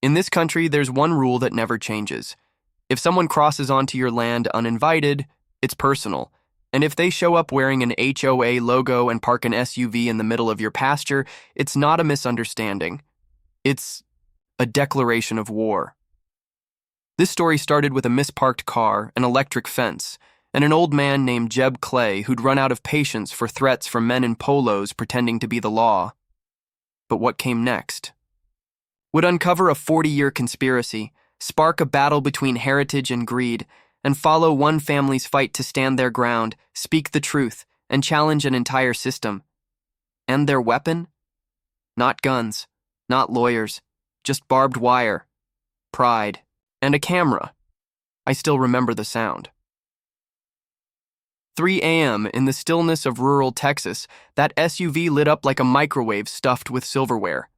In this country, there's one rule that never changes. If someone crosses onto your land uninvited, it's personal. And if they show up wearing an HOA logo and park an SUV in the middle of your pasture, it's not a misunderstanding. It's a declaration of war. This story started with a misparked car, an electric fence, and an old man named Jeb Clay who'd run out of patience for threats from men in polos pretending to be the law. But what came next would uncover a 40-year conspiracy, spark a battle between heritage and greed, and follow one family's fight to stand their ground, speak the truth, and challenge an entire system. And their weapon? Not guns, not lawyers, just barbed wire, pride, and a camera. I still remember the sound. 3 a.m. in the stillness of rural Texas, that SUV lit up like a microwave stuffed with silverware.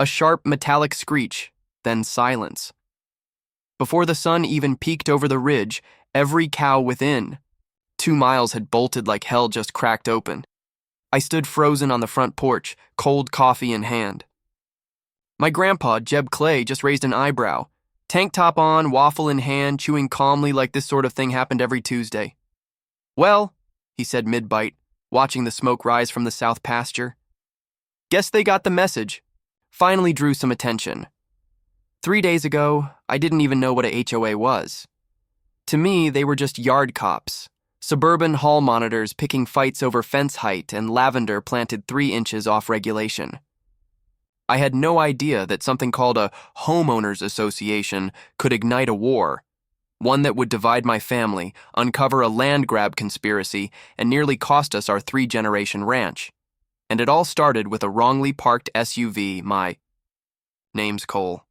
A sharp metallic screech, then silence. Before the sun even peeked over the ridge, every cow within 2 miles had bolted like hell just cracked open. I stood frozen on the front porch, cold coffee in hand. My grandpa, Jeb Clay, just raised an eyebrow. Tank top on, waffle in hand, chewing calmly like this sort of thing happened every Tuesday. "Well," he said mid-bite, watching the smoke rise from the south pasture. "Guess they got the message." Finally drew some attention. 3 days ago, I didn't even know what a HOA was. To me, they were just yard cops, suburban hall monitors picking fights over fence height and lavender planted 3 inches off regulation. I had no idea that something called a homeowners association could ignite a war, one that would divide my family, uncover a land grab conspiracy, and nearly cost us our 3-generation ranch. And it all started with a wrongly parked SUV, my name's Cole.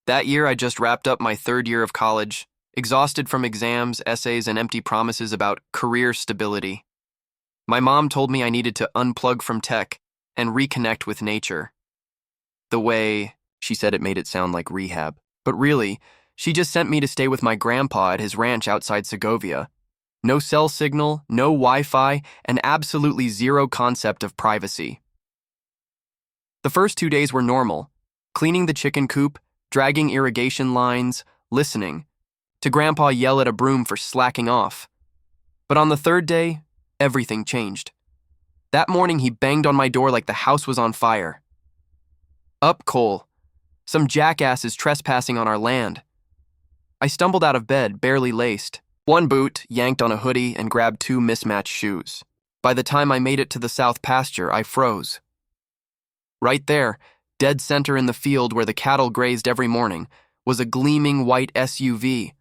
That year, I just wrapped up my 3rd year of college, exhausted from exams, essays, and empty promises about career stability. My mom told me I needed to unplug from tech and reconnect with nature. The way she said it made it sound like rehab, but really, she just sent me to stay with my grandpa at his ranch outside Segovia. No cell signal, no Wi-Fi, and absolutely zero concept of privacy. The first 2 days were normal, cleaning the chicken coop, dragging irrigation lines, listening, to Grandpa yell at a broom for slacking off. But on the 3rd day, everything changed. That morning, he banged on my door like the house was on fire. "Up, Cole. Some jackass is trespassing on our land." I stumbled out of bed, barely laced. One boot, yanked on a hoodie, and grabbed 2 mismatched shoes. By the time I made it to the south pasture, I froze. Right there, dead center in the field where the cattle grazed every morning, was a gleaming white SUV.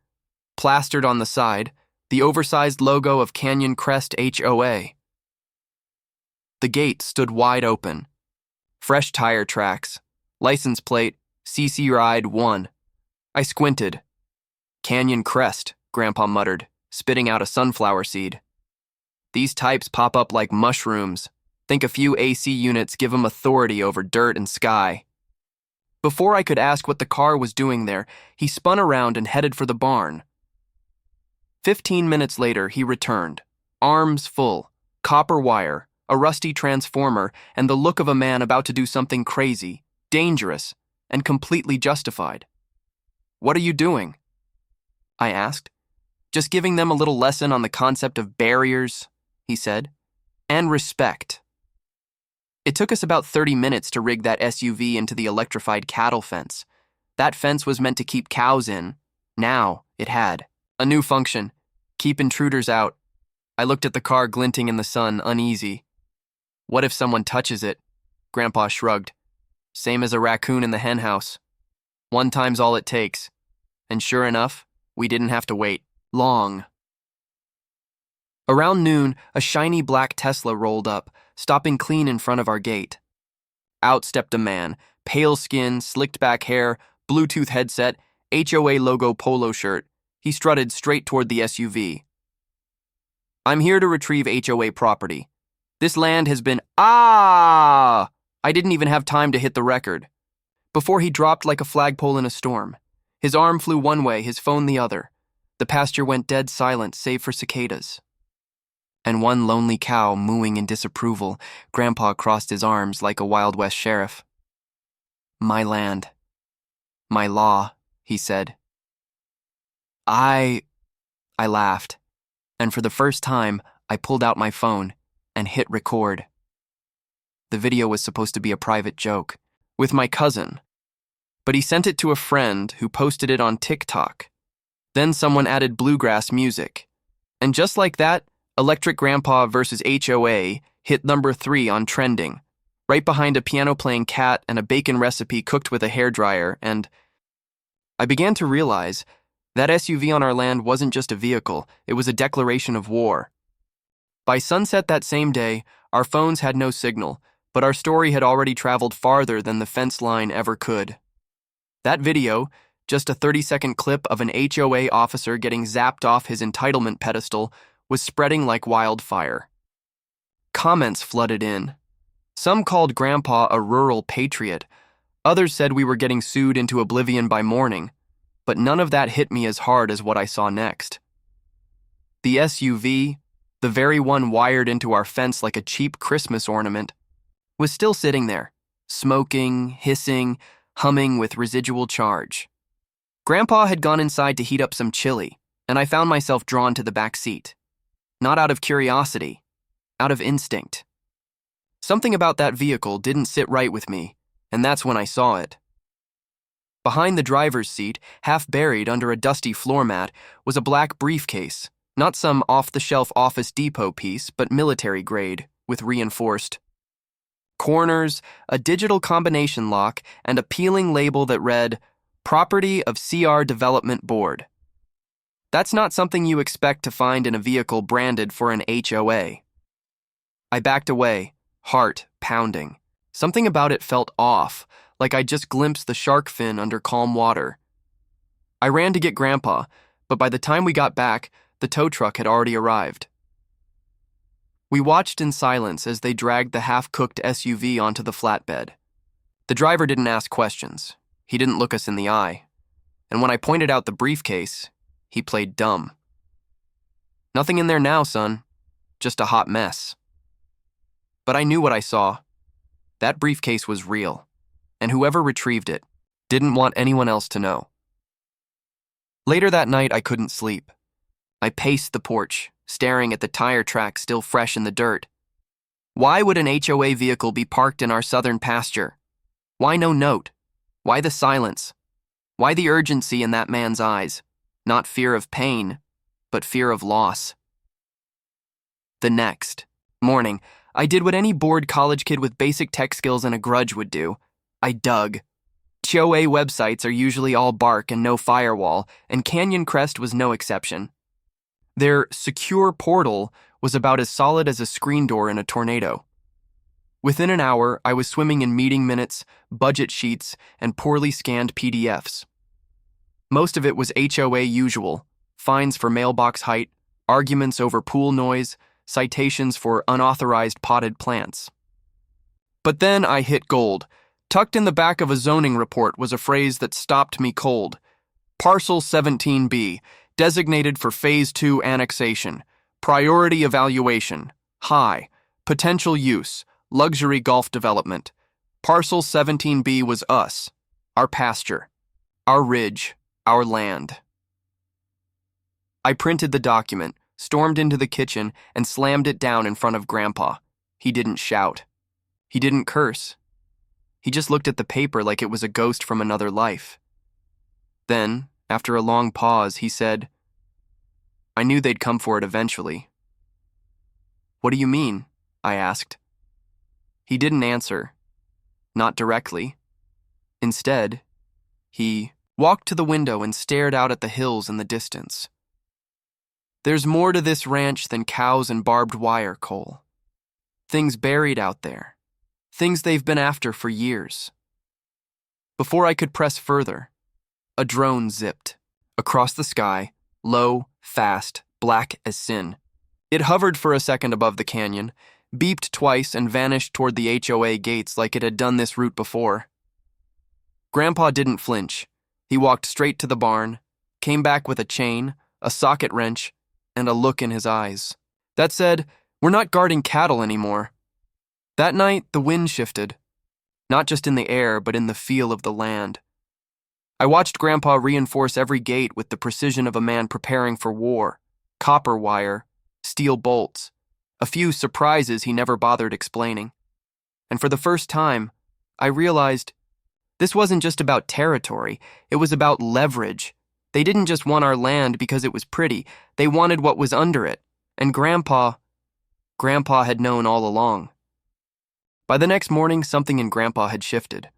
Plastered on the side, the oversized logo of Canyon Crest HOA. The gate stood wide open. Fresh tire tracks. License plate, CC Ride 1. I squinted. "Canyon Crest," Grandpa muttered, spitting out a sunflower seed. "These types pop up like mushrooms. Think a few AC units give them authority over dirt and sky." Before I could ask what the car was doing there, he spun around and headed for the barn. 15 minutes later, he returned, arms full, copper wire, a rusty transformer, and the look of a man about to do something crazy, dangerous, and completely justified. "What are you doing?" I asked. "Just giving them a little lesson on the concept of barriers," he said, "and respect." It took us about 30 minutes to rig that SUV into the electrified cattle fence. That fence was meant to keep cows in. Now it had a new function: keep intruders out. I looked at the car glinting in the sun, uneasy. "What if someone touches it?" Grandpa shrugged. "Same as a raccoon in the hen house. 1 time's all it takes." And sure enough, we didn't have to wait long. Around noon, a shiny black Tesla rolled up, stopping clean in front of our gate. Out stepped a man, pale skin, slicked back hair, Bluetooth headset, HOA logo polo shirt. He strutted straight toward the SUV. "I'm here to retrieve HOA property. This land has been—" I didn't even have time to hit the record. Before he dropped like a flagpole in a storm. His arm flew one way, his phone the other. The pasture went dead silent, save for cicadas. And one lonely cow mooing in disapproval, Grandpa crossed his arms like a Wild West sheriff. My land. My law, he said. I laughed, and for the first time, I pulled out my phone and hit record. The video was supposed to be a private joke with my cousin, but he sent it to a friend who posted it on TikTok. Then someone added bluegrass music. And just like that, Electric Grandpa versus HOA hit number 3 on trending, right behind a piano-playing cat and a bacon recipe cooked with a hairdryer, and I began to realize that SUV on our land wasn't just a vehicle, it was a declaration of war. By sunset that same day, our phones had no signal, but our story had already traveled farther than the fence line ever could. That video, just a 30-second clip of an HOA officer getting zapped off his entitlement pedestal, was spreading like wildfire. Comments flooded in. Some called Grandpa a rural patriot. Others said we were getting sued into oblivion by morning, but none of that hit me as hard as what I saw next. The SUV, the very one wired into our fence like a cheap Christmas ornament, was still sitting there, smoking, hissing, humming with residual charge. Grandpa had gone inside to heat up some chili, and I found myself drawn to the back seat. Not out of curiosity, out of instinct. Something about that vehicle didn't sit right with me, and that's when I saw it. Behind the driver's seat, half buried under a dusty floor mat, was a black briefcase, not some off-the-shelf Office Depot piece, but military grade, with reinforced corners, a digital combination lock, and a peeling label that read, Property of CR Development Board. That's not something you expect to find in a vehicle branded for an HOA. I backed away, heart pounding. Something about it felt off, like I'd just glimpsed the shark fin under calm water. I ran to get Grandpa, but by the time we got back, the tow truck had already arrived. We watched in silence as they dragged the half-cooked SUV onto the flatbed. The driver didn't ask questions. He didn't look us in the eye. And when I pointed out the briefcase, he played dumb. Nothing in there now, son. Just a hot mess. But I knew what I saw. That briefcase was real, and whoever retrieved it didn't want anyone else to know. Later that night, I couldn't sleep. I paced the porch, staring at the tire tracks still fresh in the dirt. Why would an HOA vehicle be parked in our southern pasture? Why no note? Why the silence? Why the urgency in that man's eyes? Not fear of pain, but fear of loss. The next morning, I did what any bored college kid with basic tech skills and a grudge would do. I dug. HOA websites are usually all bark and no firewall, and Canyon Crest was no exception. Their secure portal was about as solid as a screen door in a tornado. Within an hour, I was swimming in meeting minutes, budget sheets, and poorly scanned PDFs. Most of it was HOA usual: fines for mailbox height, arguments over pool noise, citations for unauthorized potted plants. But then I hit gold. Tucked in the back of a zoning report was a phrase that stopped me cold. Parcel 17B, designated for Phase 2 annexation. Priority evaluation. High. Potential use. Luxury golf development. Parcel 17B was us. Our pasture. Our ridge. Our land. I printed the document, stormed into the kitchen, and slammed it down in front of Grandpa. He didn't shout. He didn't curse. He just looked at the paper like it was a ghost from another life. Then, after a long pause, he said, I knew they'd come for it eventually. What do you mean? I asked. He didn't answer. Not directly. Instead, he walked to the window and stared out at the hills in the distance. There's more to this ranch than cows and barbed wire, Cole. Things buried out there. Things they've been after for years. Before I could press further, a drone zipped across the sky, low, fast, black as sin. It hovered for a second above the canyon, beeped twice, and vanished toward the HOA gates like it had done this route before. Grandpa didn't flinch. He walked straight to the barn, came back with a chain, a socket wrench, and a look in his eyes that said, we're not guarding cattle anymore. That night, the wind shifted, not just in the air, but in the feel of the land. I watched Grandpa reinforce every gate with the precision of a man preparing for war. Copper wire, steel bolts, a few surprises he never bothered explaining. And for the first time, I realized this wasn't just about territory, it was about leverage. They didn't just want our land because it was pretty, they wanted what was under it. And Grandpa had known all along. By the next morning, something in Grandpa had shifted.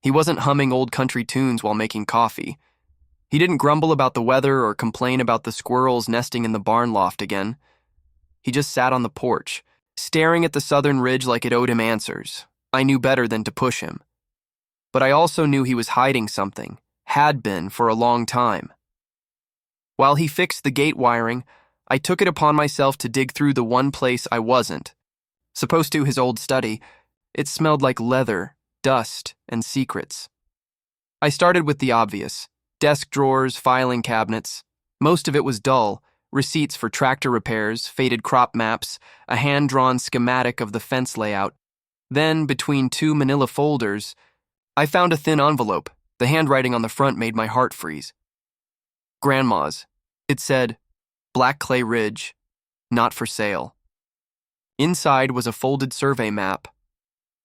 He wasn't humming old country tunes while making coffee. He didn't grumble about the weather or complain about the squirrels nesting in the barn loft again. He just sat on the porch, staring at the southern ridge like it owed him answers. I knew better than to push him. But I also knew he was hiding something, had been for a long time. While he fixed the gate wiring, I took it upon myself to dig through the one place I wasn't. Supposed to his old study, it smelled like leather, dust, and secrets. I started with the obvious: desk drawers, filing cabinets. Most of it was dull: receipts for tractor repairs, faded crop maps, a hand-drawn schematic of the fence layout. Then, between two manila folders, I found a thin envelope. The handwriting on the front made my heart freeze. Grandma's. It said, Black Clay Ridge, not for sale. Inside was a folded survey map.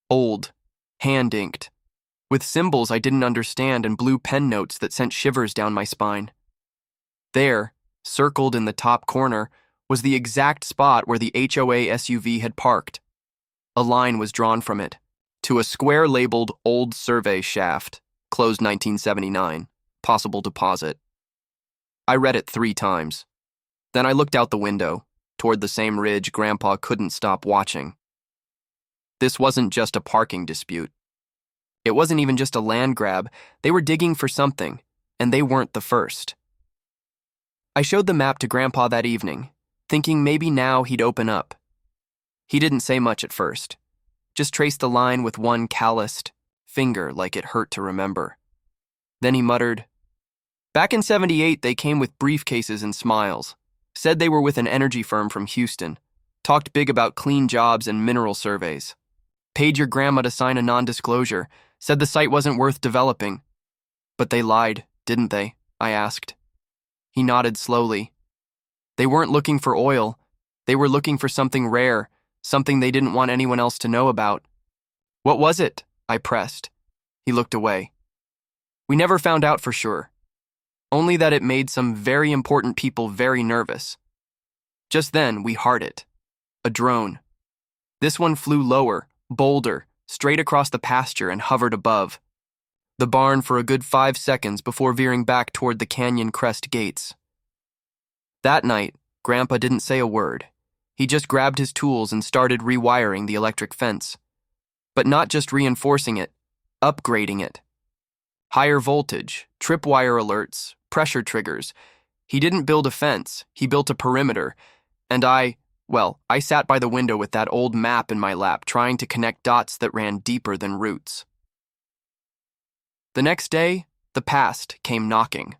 Old, hand-inked, with symbols I didn't understand and blue pen notes that sent shivers down my spine. There, circled in the top corner, was the exact spot where the HOA SUV had parked. A line was drawn from it to a square labeled Old Survey Shaft, closed 1979, possible deposit. I read it 3 times. Then I looked out the window, toward the same ridge Grandpa couldn't stop watching. This wasn't just a parking dispute. It wasn't even just a land grab. They were digging for something, and they weren't the first. I showed the map to Grandpa that evening, thinking maybe now he'd open up. He didn't say much at first, just traced the line with one calloused finger like it hurt to remember. Then he muttered, Back in '78, they came with briefcases and smiles, said they were with an energy firm from Houston, talked big about clean jobs and mineral surveys, paid your grandma to sign a non-disclosure, said the site wasn't worth developing. But they lied, didn't they? I asked. He nodded slowly. They weren't looking for oil. They were looking for something rare, something they didn't want anyone else to know about. What was it? I pressed. He looked away. We never found out for sure. Only that it made some very important people very nervous. Just then, we heard it. A drone. This one flew lower, bolder, straight across the pasture and hovered above the barn for a good 5 seconds before veering back toward the canyon crest gates. That night, Grandpa didn't say a word. He just grabbed his tools and started rewiring the electric fence. But not just reinforcing it, upgrading it. Higher voltage, tripwire alerts, pressure triggers. He didn't build a fence, he built a perimeter. And I sat by the window with that old map in my lap, trying to connect dots that ran deeper than roots. The next day, the past came knocking.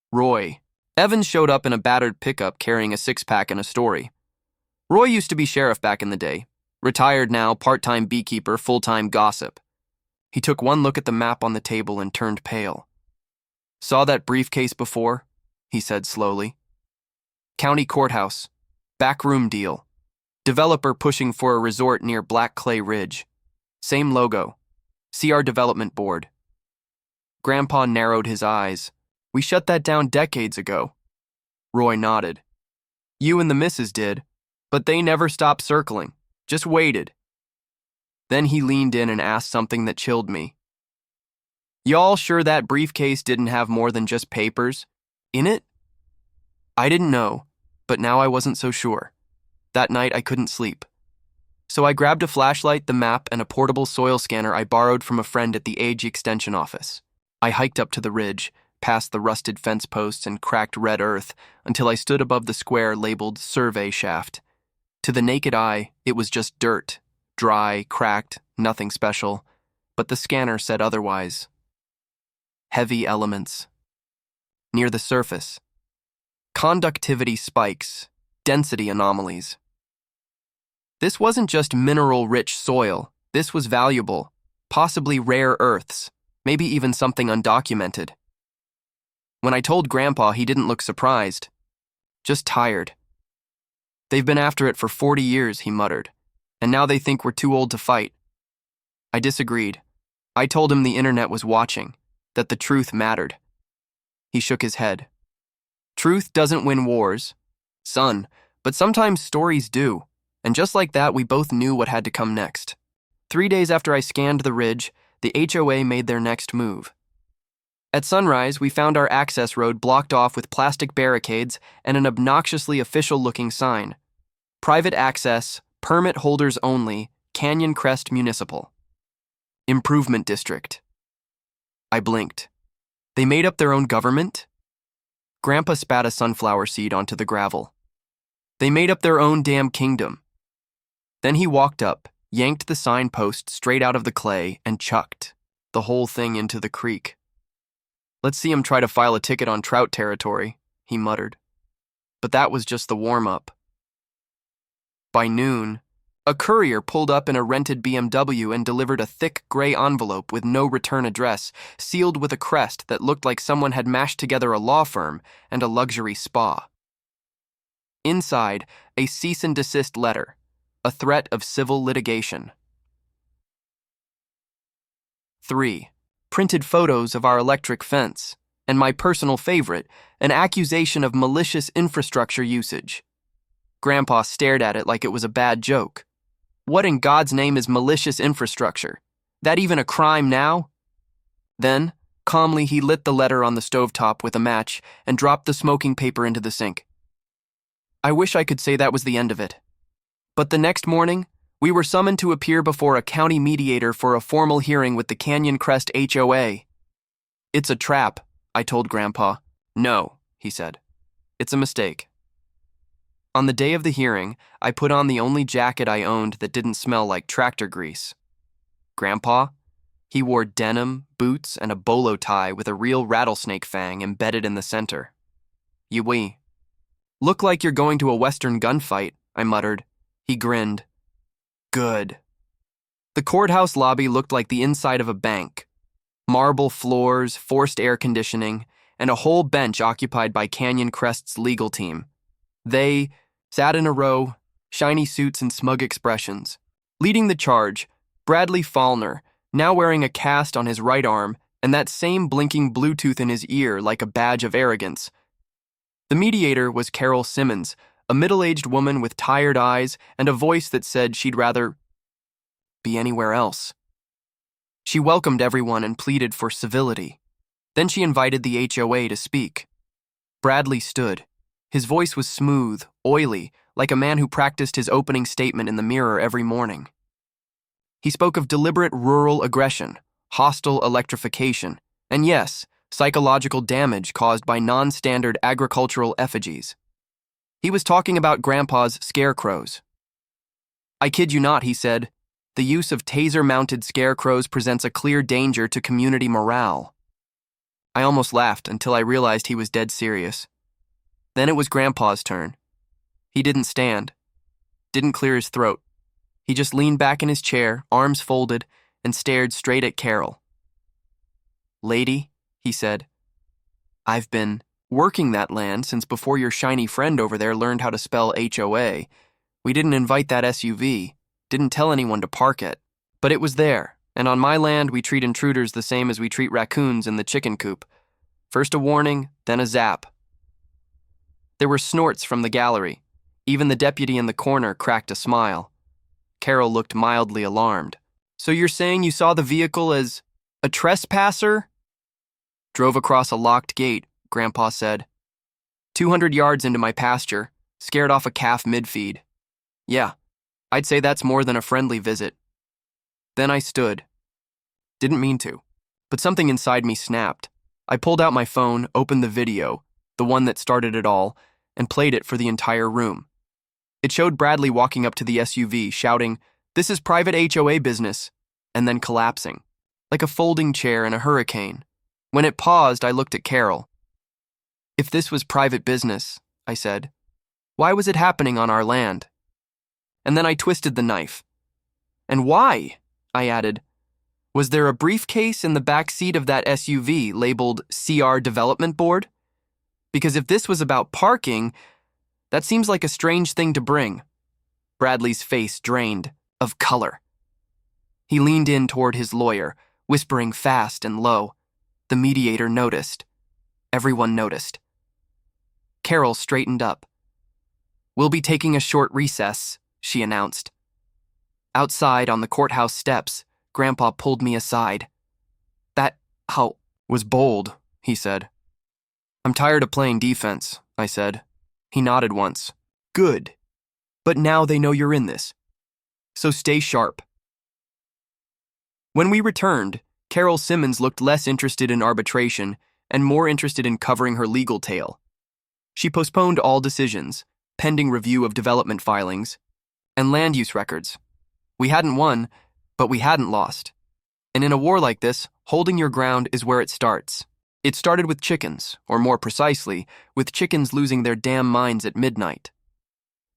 Roy. Evans showed up in a battered pickup carrying a 6-pack and a story. Roy used to be sheriff back in the day. Retired now, part-time beekeeper, full-time gossip. He took one look at the map on the table and turned pale. Saw that briefcase before? He said slowly. County courthouse. Backroom deal. Developer pushing for a resort near Black Clay Ridge. Same logo. See our development board. Grandpa narrowed his eyes. We shut that down decades ago. Roy nodded. You and the missus did, but they never stopped circling. Just waited. Then he leaned in and asked something that chilled me. Y'all sure that briefcase didn't have more than just papers in it? I didn't know, but now I wasn't so sure. That night I couldn't sleep. So I grabbed a flashlight, the map, and a portable soil scanner I borrowed from a friend at the Age Extension office. I hiked up to the ridge, past the rusted fence posts and cracked red earth, until I stood above the square labeled Survey Shaft. To the naked eye, it was just dirt. Dry, cracked, nothing special, but the scanner said otherwise. Heavy elements. Near the surface. Conductivity spikes, density anomalies. This wasn't just mineral-rich soil, this was valuable, possibly rare earths, maybe even something undocumented. When I told Grandpa, he didn't look surprised, just tired. They've been after it for 40 years, he muttered, and now they think we're too old to fight. I disagreed. I told him the internet was watching, that the truth mattered. He shook his head. Truth doesn't win wars, son, but sometimes stories do, and just like that, we both knew what had to come next. 3 days after I scanned the ridge, the HOA made their next move. At sunrise, we found our access road blocked off with plastic barricades and an obnoxiously official-looking sign. Private access, permit holders only, Canyon Crest Municipal. Improvement District. I blinked. They made up their own government? Grandpa spat a sunflower seed onto the gravel. They made up their own damn kingdom. Then he walked up, yanked the signpost straight out of the clay, and chucked the whole thing into the creek. Let's see him try to file a ticket on trout territory, he muttered. But that was just the warm-up. By noon, a courier pulled up in a rented BMW and delivered a thick gray envelope with no return address, sealed with a crest that looked like someone had mashed together a law firm and a luxury spa. Inside, a cease and desist letter, a threat of civil litigation. 3. Printed photos of our electric fence, and my personal favorite, an accusation of malicious infrastructure usage. Grandpa stared at it like it was a bad joke. What in God's name is malicious infrastructure? That even a crime now? Then, calmly, he lit the letter on the stovetop with a match and dropped the smoking paper into the sink. I wish I could say that was the end of it. But the next morning, we were summoned to appear before a county mediator for a formal hearing with the Canyon Crest HOA. It's a trap, I told Grandpa. No, he said. It's a mistake. On the day of the hearing, I put on the only jacket I owned that didn't smell like tractor grease. Grandpa? He wore denim, boots, and a bolo tie with a real rattlesnake fang embedded in the center. Oui. Look like you're going to a Western gunfight, I muttered. He grinned. Good. The courthouse lobby looked like the inside of a bank. Marble floors, forced air conditioning, and a whole bench occupied by Canyon Crest's legal team. They sat in a row, shiny suits and smug expressions. Leading the charge, Bradley Fallner, now wearing a cast on his right arm and that same blinking Bluetooth in his ear like a badge of arrogance. The mediator was Carol Simmons, a middle-aged woman with tired eyes and a voice that said she'd rather be anywhere else. She welcomed everyone and pleaded for civility. Then she invited the HOA to speak. Bradley stood. His voice was smooth, oily, like a man who practiced his opening statement in the mirror every morning. He spoke of deliberate rural aggression, hostile electrification, and yes, psychological damage caused by non-standard agricultural effigies. He was talking about Grandpa's scarecrows. I kid you not, he said, the use of taser-mounted scarecrows presents a clear danger to community morale. I almost laughed until I realized he was dead serious. Then it was Grandpa's turn. He didn't stand, didn't clear his throat. He just leaned back in his chair, arms folded, and stared straight at Carol. Lady, he said, I've been working that land since before your shiny friend over there learned how to spell HOA. We didn't invite that SUV, didn't tell anyone to park it, but it was there, and on my land we treat intruders the same as we treat raccoons in the chicken coop. First a warning, then a zap. There were snorts from the gallery. Even the deputy in the corner cracked a smile. Carol looked mildly alarmed. So you're saying you saw the vehicle as a trespasser? Drove across a locked gate, Grandpa said. 200 yards into my pasture, scared off a calf mid-feed. Yeah, I'd say that's more than a friendly visit. Then I stood. Didn't mean to, but something inside me snapped. I pulled out my phone, opened the video, the one that started it all, and played it for the entire room. It showed Bradley walking up to the SUV, shouting, "This is private HOA business," and then collapsing, like a folding chair in a hurricane. When it paused, I looked at Carol. If this was private business, I said, why was it happening on our land? And then I twisted the knife. And why? I added. Was there a briefcase in the back seat of that SUV labeled CR Development Board? Because if this was about parking, that seems like a strange thing to bring. Bradley's face drained of color. He leaned in toward his lawyer, whispering fast and low. The mediator noticed. Everyone noticed. Carol straightened up. "We'll be taking a short recess," she announced. Outside on the courthouse steps, Grandpa pulled me aside. "That how was bold," he said. "I'm tired of playing defense," I said. He nodded once. "Good. But now they know you're in this. So stay sharp." When we returned, Carol Simmons looked less interested in arbitration and more interested in covering her legal tale. She postponed all decisions, pending review of development filings, and land use records. We hadn't won, but we hadn't lost. And in a war like this, holding your ground is where it starts. It started with chickens, or more precisely, with chickens losing their damn minds at midnight.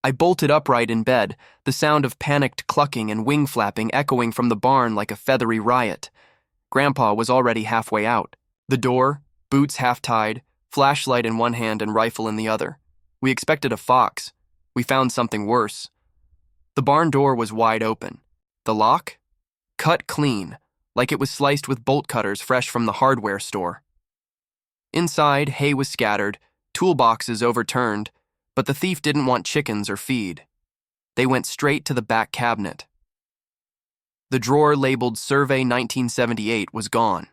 I bolted upright in bed, the sound of panicked clucking and wing flapping echoing from the barn like a feathery riot. Grandpa was already halfway out. The door, boots half-tied, flashlight in one hand and rifle in the other. We expected a fox. We found something worse. The barn door was wide open. The lock? Cut clean, like it was sliced with bolt cutters fresh from the hardware store. Inside, hay was scattered, toolboxes overturned, but the thief didn't want chickens or feed. They went straight to the back cabinet. The drawer labeled Survey 1978 was gone.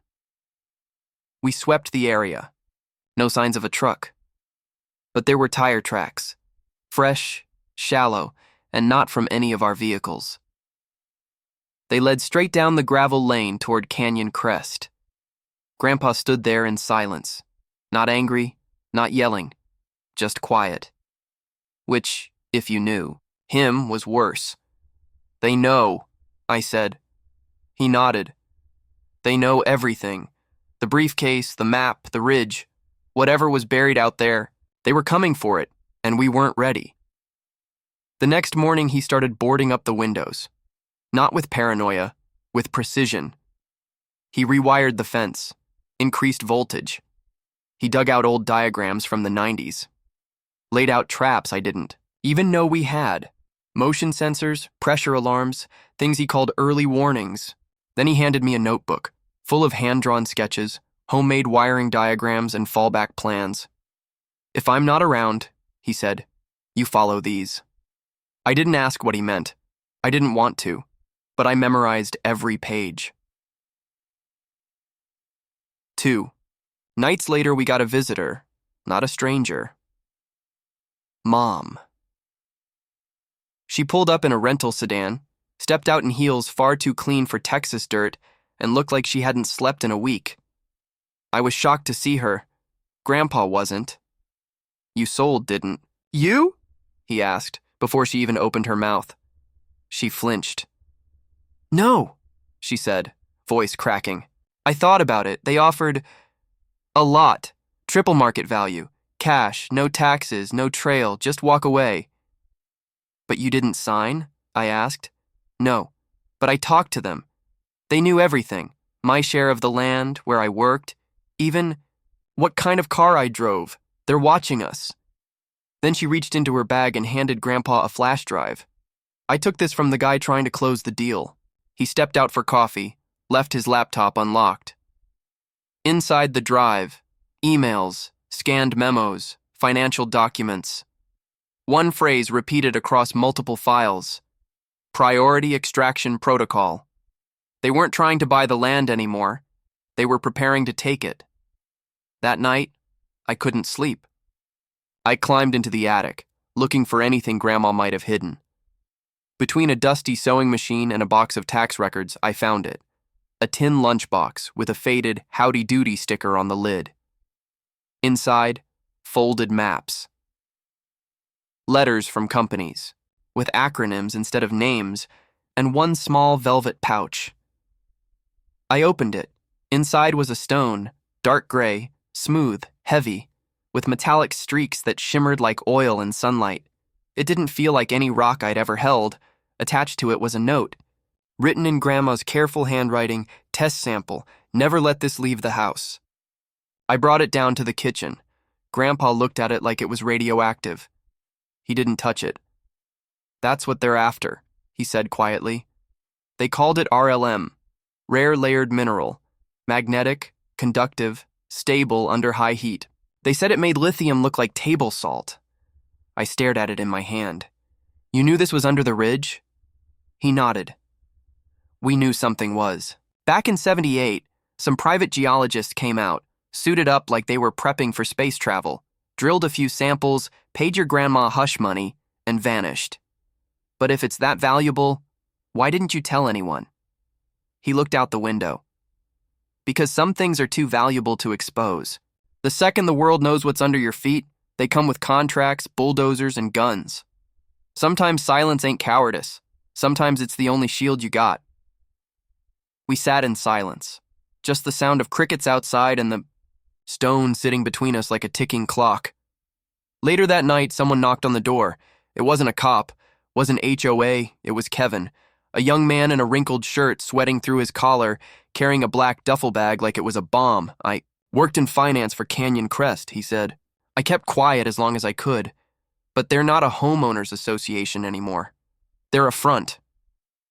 We swept the area. No signs of a truck. But there were tire tracks. Fresh, shallow, and not from any of our vehicles. They led straight down the gravel lane toward Canyon Crest. Grandpa stood there in silence. Not angry, not yelling, just quiet. Which, if you knew, him was worse. "They know," I said. He nodded. "They know everything. The briefcase, the map, the ridge. Whatever was buried out there, they were coming for it, and we weren't ready." The next morning he started boarding up the windows. Not with paranoia, with precision. He rewired the fence, increased voltage. He dug out old diagrams from the 90s. Laid out traps I didn't even know we had. Motion sensors, pressure alarms, things he called early warnings. Then he handed me a notebook, full of hand-drawn sketches, homemade wiring diagrams, and fallback plans. "If I'm not around," he said, "you follow these." I didn't ask what he meant. I didn't want to, but I memorized every page. 2. Nights later, we got a visitor, not a stranger. Mom. She pulled up in a rental sedan, stepped out in heels far too clean for Texas dirt, and looked like she hadn't slept in a week. I was shocked to see her. Grandpa wasn't. "You sold, didn't you?" he asked, before she even opened her mouth. She flinched. "No," she said, voice cracking. "I thought about it. They offered a lot. Triple market value. Cash, no taxes, no trail, just walk away." "But you didn't sign?" I asked. "No, but I talked to them. They knew everything. My share of the land, where I worked, even what kind of car I drove. They're watching us." Then she reached into her bag and handed Grandpa a flash drive. "I took this from the guy trying to close the deal." He stepped out for coffee, left his laptop unlocked. Inside the drive, emails, scanned memos, financial documents. One phrase repeated across multiple files. Priority extraction protocol. They weren't trying to buy the land anymore. They were preparing to take it. That night, I couldn't sleep. I climbed into the attic, looking for anything Grandma might have hidden. Between a dusty sewing machine and a box of tax records, I found it. A tin lunchbox with a faded Howdy Doody sticker on the lid. Inside, folded maps. Letters from companies, with acronyms instead of names, and one small velvet pouch. I opened it. Inside was a stone, dark gray, smooth, heavy, with metallic streaks that shimmered like oil in sunlight. It didn't feel like any rock I'd ever held. Attached to it was a note, written in Grandma's careful handwriting, Test sample. Never let this leave the house. I brought it down to the kitchen. Grandpa looked at it like it was radioactive. He didn't touch it. That's what they're after, he said quietly. They called it RLM, rare layered mineral, magnetic, conductive, stable under high heat. They said it made lithium look like table salt. I stared at it in my hand. You knew this was under the ridge? He nodded. We knew something was. Back in '78, some private geologists came out, suited up like they were prepping for space travel, drilled a few samples, paid your grandma hush money, and vanished. But if it's that valuable, why didn't you tell anyone? He looked out the window. Because some things are too valuable to expose. The second the world knows what's under your feet, they come with contracts, bulldozers, and guns. Sometimes silence ain't cowardice. Sometimes it's the only shield you got. We sat in silence. Just the sound of crickets outside and the stone sitting between us like a ticking clock. Later that night, someone knocked on the door. It wasn't a cop, wasn't HOA, it was Kevin, a young man in a wrinkled shirt sweating through his collar, carrying a black duffel bag like it was a bomb. I worked in finance for Canyon Crest, he said. I kept quiet as long as I could, but they're not a homeowners association anymore. They're a front.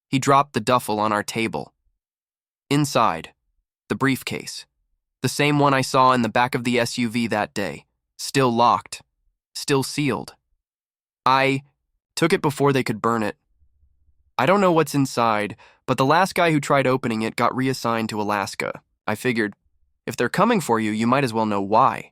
He dropped the duffel on our table. Inside, the briefcase. The same one I saw in the back of the SUV that day. Still locked. Still sealed. I took it before they could burn it. I don't know what's inside, but the last guy who tried opening it got reassigned to Alaska. I figured, if they're coming for you, you might as well know why.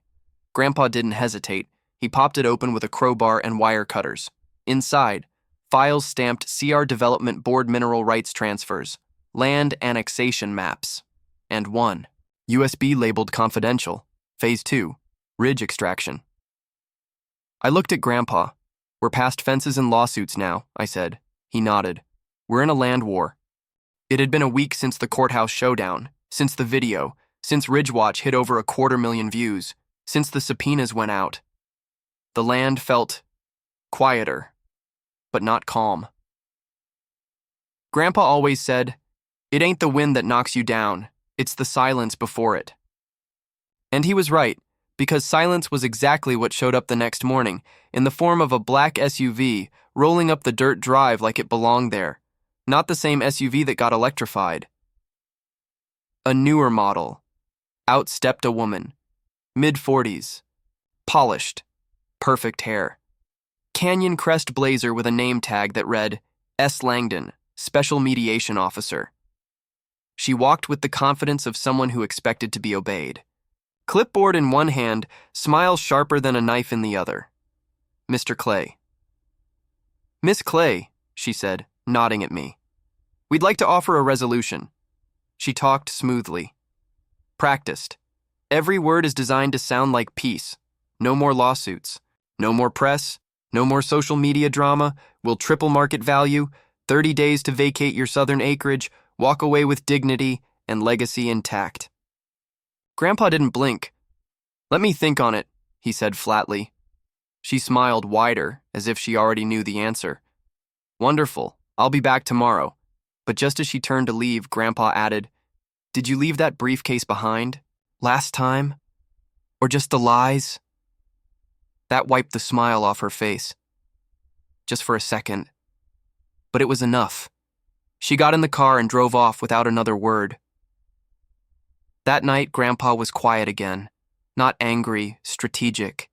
Grandpa didn't hesitate. He popped it open with a crowbar and wire cutters. Inside, files stamped CR Development Board mineral rights transfers, land annexation maps, and one USB labeled confidential, Phase 2, ridge extraction. I looked at Grandpa. We're past fences and lawsuits now, I said. He nodded. We're in a land war. It had been a week since the courthouse showdown, since the video, since Ridgewatch hit over 250,000 views, since the subpoenas went out. The land felt quieter, but not calm. Grandpa always said, it ain't the wind that knocks you down, it's the silence before it. And he was right, because silence was exactly what showed up the next morning, in the form of a black SUV rolling up the dirt drive like it belonged there, not the same SUV that got electrified. A newer model. Out stepped a woman, mid-40s, polished, perfect hair. Canyon Crest blazer with a name tag that read, S. Langdon, Special Mediation Officer. She walked with the confidence of someone who expected to be obeyed. Clipboard in one hand, smile sharper than a knife in the other. Mr. Clay. Miss Clay, she said, nodding at me. We'd like to offer a resolution. She talked smoothly. Practiced. Every word is designed to sound like peace. No more lawsuits. No more press. No more social media drama. We'll triple market value. 30 days to vacate your southern acreage. Walk away with dignity and legacy intact. Grandpa didn't blink. Let me think on it, he said flatly. She smiled wider, as if she already knew the answer. Wonderful, I'll be back tomorrow. But just as she turned to leave, Grandpa added, Did you leave that briefcase behind? Last time? Or just the lies? That wiped the smile off her face. Just for a second. But it was enough. She got in the car and drove off without another word. That night, Grandpa was quiet again, not angry, strategic.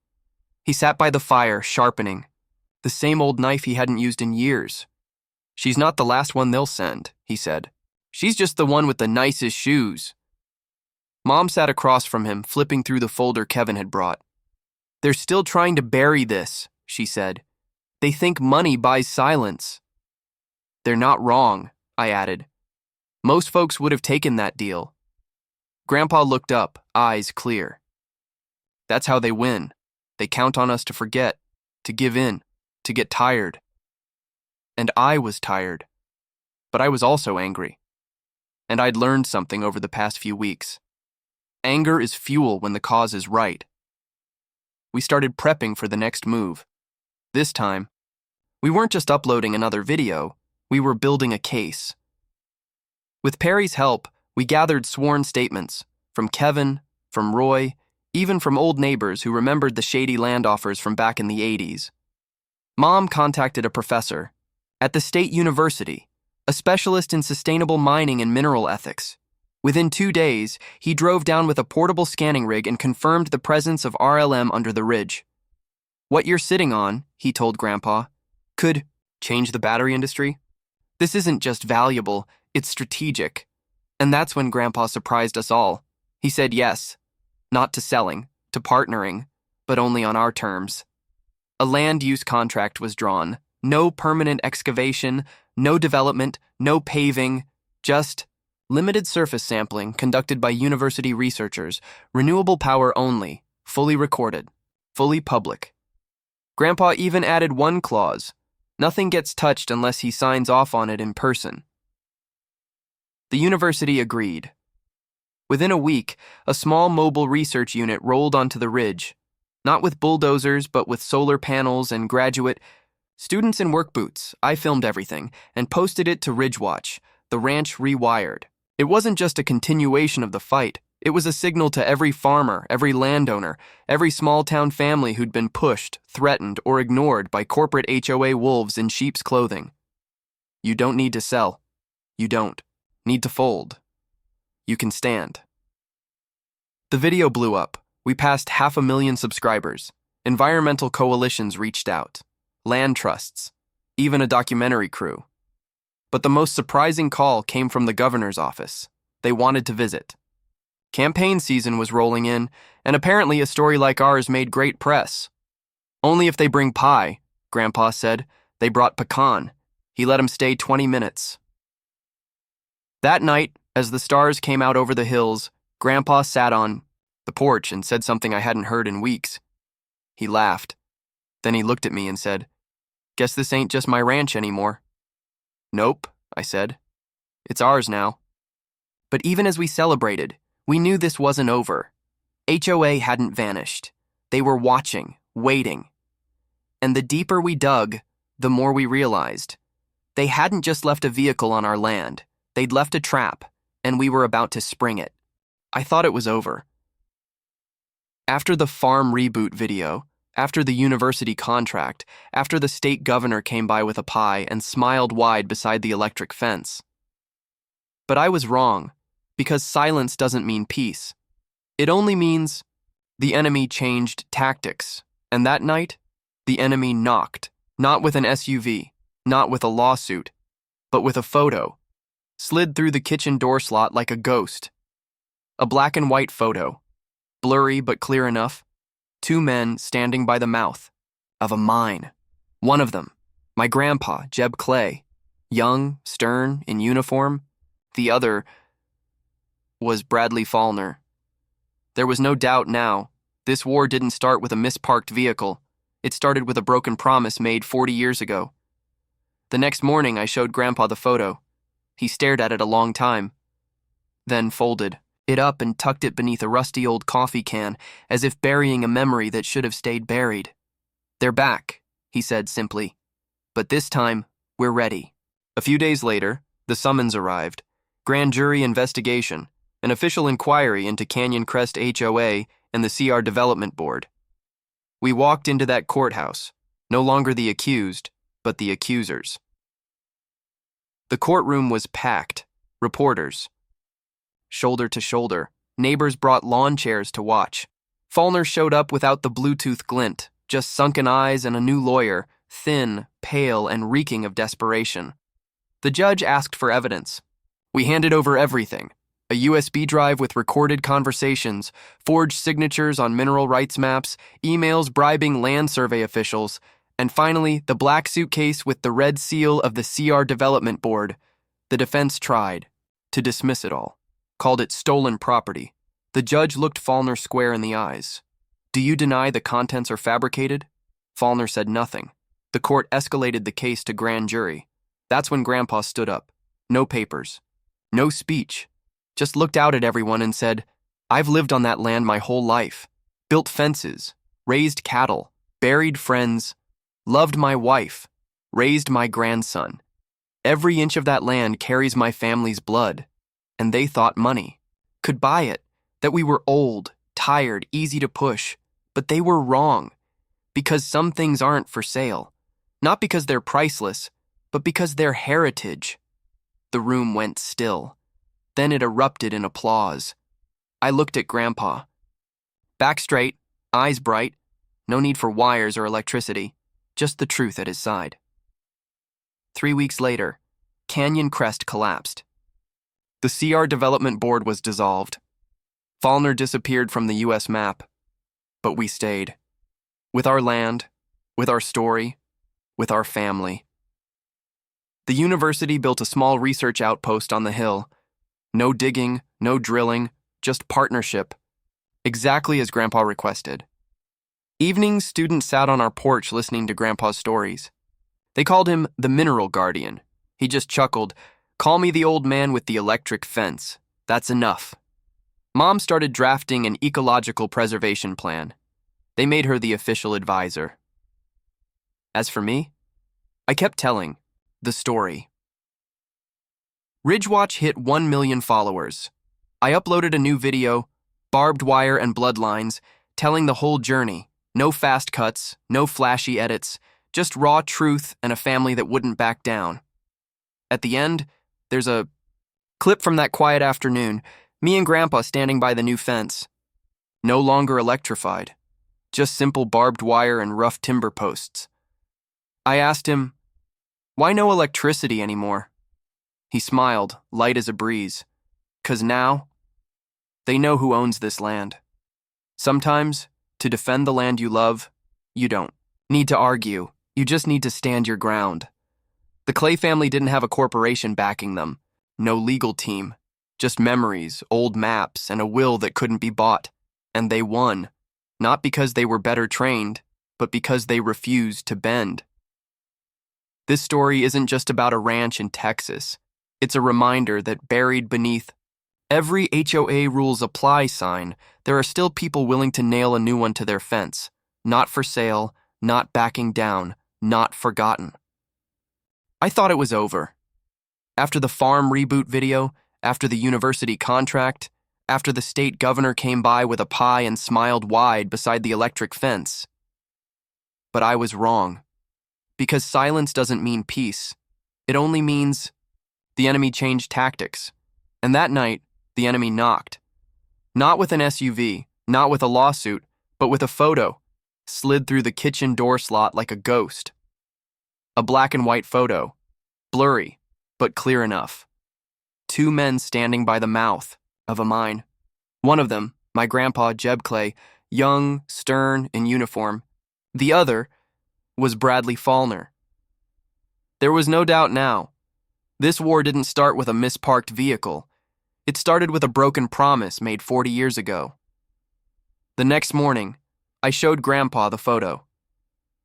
He sat by the fire, sharpening, the same old knife he hadn't used in years. She's not the last one they'll send, he said. She's just the one with the nicest shoes. Mom sat across from him, flipping through the folder Kevin had brought. They're still trying to bury this, she said. They think money buys silence. They're not wrong, I added. Most folks would have taken that deal. Grandpa looked up, eyes clear. That's how they win. They count on us to forget, to give in, to get tired. And I was tired. But I was also angry. And I'd learned something over the past few weeks. Anger is fuel when the cause is right. We started prepping for the next move. This time, we weren't just uploading another video, we were building a case. With Perry's help, We gathered sworn statements from Kevin, from Roy, even from old neighbors who remembered the shady land offers from back in the 80s. Mom contacted a professor at the state university, a specialist in sustainable mining and mineral ethics. Within 2 days, he drove down with a portable scanning rig and confirmed the presence of RLM under the ridge. "What you're sitting on," he told Grandpa, "could change the battery industry. This isn't just valuable, it's strategic." And that's when Grandpa surprised us all. He said yes, not to selling, to partnering, but only on our terms. A land use contract was drawn. No permanent excavation, no development, no paving, just limited surface sampling conducted by university researchers, renewable power only, fully recorded, fully public. Grandpa even added one clause: nothing gets touched unless he signs off on it in person. The university agreed. Within a week, a small mobile research unit rolled onto the ridge, not with bulldozers, but with solar panels and graduate students in work boots. I filmed everything and posted it to Ridgewatch, the ranch rewired. It wasn't just a continuation of the fight. It was a signal to every farmer, every landowner, every small-town family who'd been pushed, threatened, or ignored by corporate HOA wolves in sheep's clothing. You don't need to sell. You don't need to fold. You can stand. The video blew up. We passed 500,000 subscribers. Environmental coalitions reached out. Land trusts. Even a documentary crew. But the most surprising call came from the governor's office. They wanted to visit. Campaign season was rolling in, and apparently a story like ours made great press. "Only if they bring pie," Grandpa said. They brought pecan. He let him stay 20 minutes. That night, as the stars came out over the hills, Grandpa sat on the porch and said something I hadn't heard in weeks. He laughed. Then he looked at me and said, "Guess this ain't just my ranch anymore." "Nope," I said. "It's ours now." But even as we celebrated, we knew this wasn't over. HOA hadn't vanished. They were watching, waiting. And the deeper we dug, the more we realized. They hadn't just left a vehicle on our land. They'd left a trap, and we were about to spring it. I thought it was over. After the farm reboot video, after the university contract, after the state governor came by with a pie and smiled wide beside the electric fence. But I was wrong, because silence doesn't mean peace. It only means the enemy changed tactics, and that night, the enemy knocked, not with an SUV, not with a lawsuit, but with a photo, slid through the kitchen door slot like a ghost. A black and white photo, blurry but clear enough. 2 men standing by the mouth of a mine. One of them, my grandpa, Jeb Clay, young, stern, in uniform. The other was Bradley Fallner. There was no doubt now. This war didn't start with a misparked vehicle. It started with a broken promise made 40 years ago. The next morning, I showed Grandpa the photo. He stared at it a long time, then folded it up and tucked it beneath a rusty old coffee can, as if burying a memory that should have stayed buried. "They're back," he said simply. "But this time, we're ready." A few days later, the summons arrived. Grand jury investigation, an official inquiry into Canyon Crest HOA and the CR Development Board. We walked into that courthouse, no longer the accused, but the accusers. The courtroom was packed. Reporters. Shoulder to shoulder, neighbors brought lawn chairs to watch. Fallner showed up without the Bluetooth glint, just sunken eyes and a new lawyer, thin, pale, and reeking of desperation. The judge asked for evidence. We handed over everything: a USB drive with recorded conversations, forged signatures on mineral rights maps, emails bribing land survey officials, and finally, the black suitcase with the red seal of the CR Development Board. The defense tried to dismiss it all. Called it stolen property. The judge looked Fallner square in the eyes. "Do you deny the contents are fabricated?" Fallner said nothing. The court escalated the case to grand jury. That's when Grandpa stood up. No papers. No speech. Just looked out at everyone and said, "I've lived on that land my whole life. Built fences. Raised cattle. Buried friends. Loved my wife. Raised my grandson. Every inch of that land carries my family's blood. and they thought money could buy it, that we were old, tired, easy to push. But they were wrong, because some things aren't for sale, not because they're priceless, but because they're heritage. The room went still. Then it erupted in applause. I looked at Grandpa. Back straight, eyes bright, no need for wires or electricity, just the truth at his side. 3 weeks later, Canyon Crest collapsed. The CR Development Board was dissolved. Fallner disappeared from the U.S. map, but we stayed. With our land, with our story, with our family. The university built a small research outpost on the hill. No digging, no drilling, just partnership. Exactly as Grandpa requested. Evenings, students sat on our porch listening to Grandpa's stories. They called him the Mineral Guardian. He just chuckled, "Call me the old man with the electric fence. That's enough." Mom started drafting an ecological preservation plan. They made her the official advisor. As for me, I kept telling the story. Ridgewatch hit 1 million followers. I uploaded a new video, barbed wire and bloodlines, telling the whole journey. No fast cuts, no flashy edits, just raw truth and a family that wouldn't back down. At the end, there's a clip from that quiet afternoon, me and Grandpa standing by the new fence. No longer electrified, just simple barbed wire and rough timber posts. I asked him, "Why no electricity anymore?" He smiled, light as a breeze. "'Cause now, they know who owns this land. Sometimes, to defend the land you love, you don't need to argue. You just need to stand your ground." The Clay family didn't have a corporation backing them. No legal team. Just memories, old maps, and a will that couldn't be bought. And they won. Not because they were better trained, but because they refused to bend. This story isn't just about a ranch in Texas. It's a reminder that buried beneath every HOA rules apply sign, there are still people willing to nail a new one to their fence. Not for sale, not backing down, not forgotten. I thought it was over. After the farm reboot video, after the university contract, after the state governor came by with a pie and smiled wide beside the electric fence. But I was wrong. Because silence doesn't mean peace. It only means the enemy changed tactics. And that night, the enemy knocked. Not with an SUV, not with a lawsuit, but with a photo, slid through the kitchen door slot like a ghost. A black and white photo, blurry, but clear enough. 2 men standing by the mouth of a mine. One of them, my grandpa Jeb Clay, young, stern, in uniform. The other was Bradley Fallner. There was no doubt now. This war didn't start with a misparked vehicle. It started with a broken promise made 40 years ago. The next morning, I showed Grandpa the photo.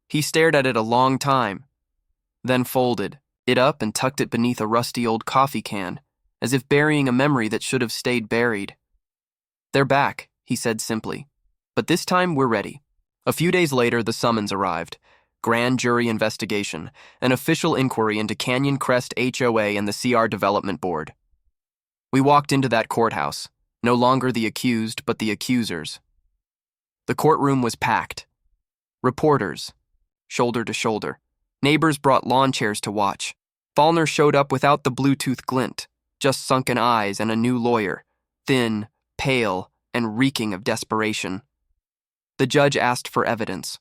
He stared at it a long time, then folded it up and tucked it beneath a rusty old coffee can, as if burying a memory that should have stayed buried. "They're back," he said simply. "But this time we're ready." A few days later, the summons arrived. Grand jury investigation, an official inquiry into Canyon Crest HOA and the CR Development Board. We walked into that courthouse, no longer the accused, but the accusers. The courtroom was packed. Reporters, shoulder to shoulder. Neighbors brought lawn chairs to watch. Fallner showed up without the Bluetooth glint, just sunken eyes and a new lawyer, thin, pale, and reeking of desperation. The judge asked for evidence.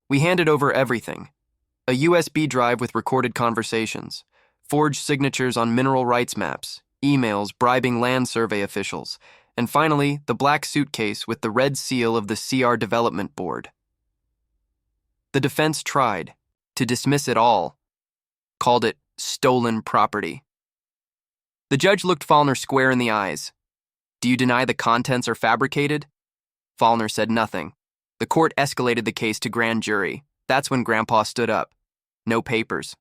We handed over everything. A USB drive with recorded conversations, forged signatures on mineral rights maps, emails bribing land survey officials, and finally, the black suitcase with the red seal of the CR Development Board. The defense tried to dismiss it all, called it stolen property. The judge looked Fallner square in the eyes. "Do you deny the contents are fabricated?" Fallner said nothing. The court escalated the case to grand jury. That's when Grandpa stood up. No papers.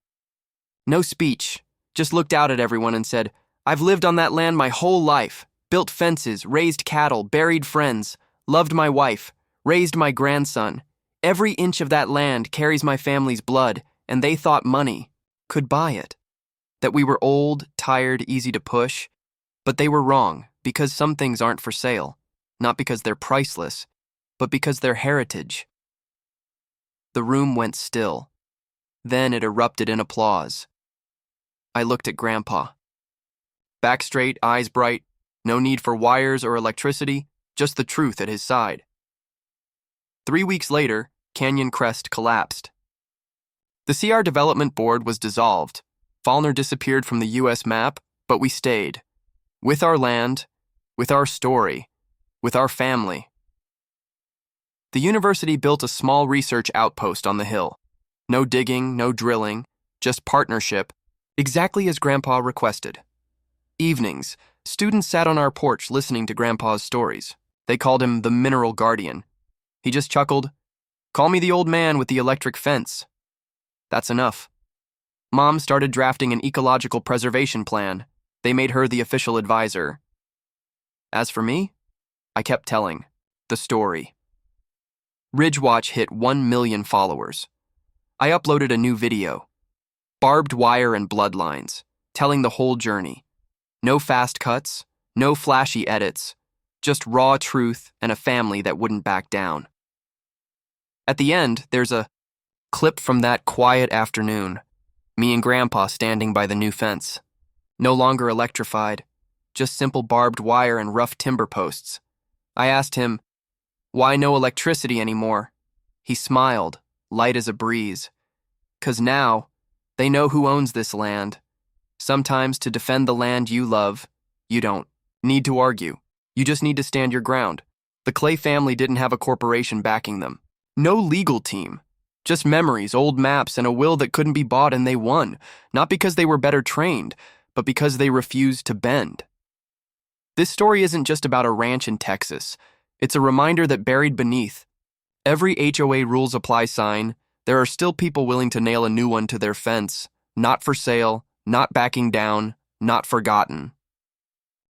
No speech. Just looked out at everyone and said, "I've lived on that land my whole life. Built fences, raised cattle, buried friends, loved my wife, raised my grandson. Every inch of that land carries my family's blood, and they thought money could buy it. That we were old, tired, easy to push. But they were wrong, because some things aren't for sale, not because they're priceless, but because they're heritage. The room went still. Then it erupted in applause. I looked at Grandpa. Back straight, eyes bright, no need for wires or electricity, just the truth at his side. 3 weeks later, Canyon Crest collapsed. The CR Development Board was dissolved. Fallner disappeared from the U.S. map, but we stayed. With our land, with our story, with our family. The university built a small research outpost on the hill. No digging, no drilling, just partnership, exactly as Grandpa requested. Evenings, students sat on our porch listening to Grandpa's stories. They called him the Mineral Guardian. He just chuckled, "Call me the old man with the electric fence." That's enough. Mom started drafting an ecological preservation plan. They made her the official advisor. As for me, I kept telling the story. Ridgewatch hit 1 million followers. I uploaded a new video. Barbed wire and bloodlines, telling the whole journey. No fast cuts, no flashy edits, just raw truth and a family that wouldn't back down. At the end, there's a clip from that quiet afternoon. Me and Grandpa standing by the new fence. No longer electrified, just simple barbed wire and rough timber posts. I asked him, "Why no electricity anymore?" He smiled, light as a breeze. "'Cause now, they know who owns this land. Sometimes to defend the land you love, you don't need to argue. You just need to stand your ground." The Clay family didn't have a corporation backing them. No legal team. Just memories, old maps, and a will that couldn't be bought, and they won. Not because they were better trained, but because they refused to bend. This story isn't just about a ranch in Texas. It's a reminder that buried beneath every HOA rules apply sign, there are still people willing to nail a new one to their fence. Not for sale, not backing down, not forgotten.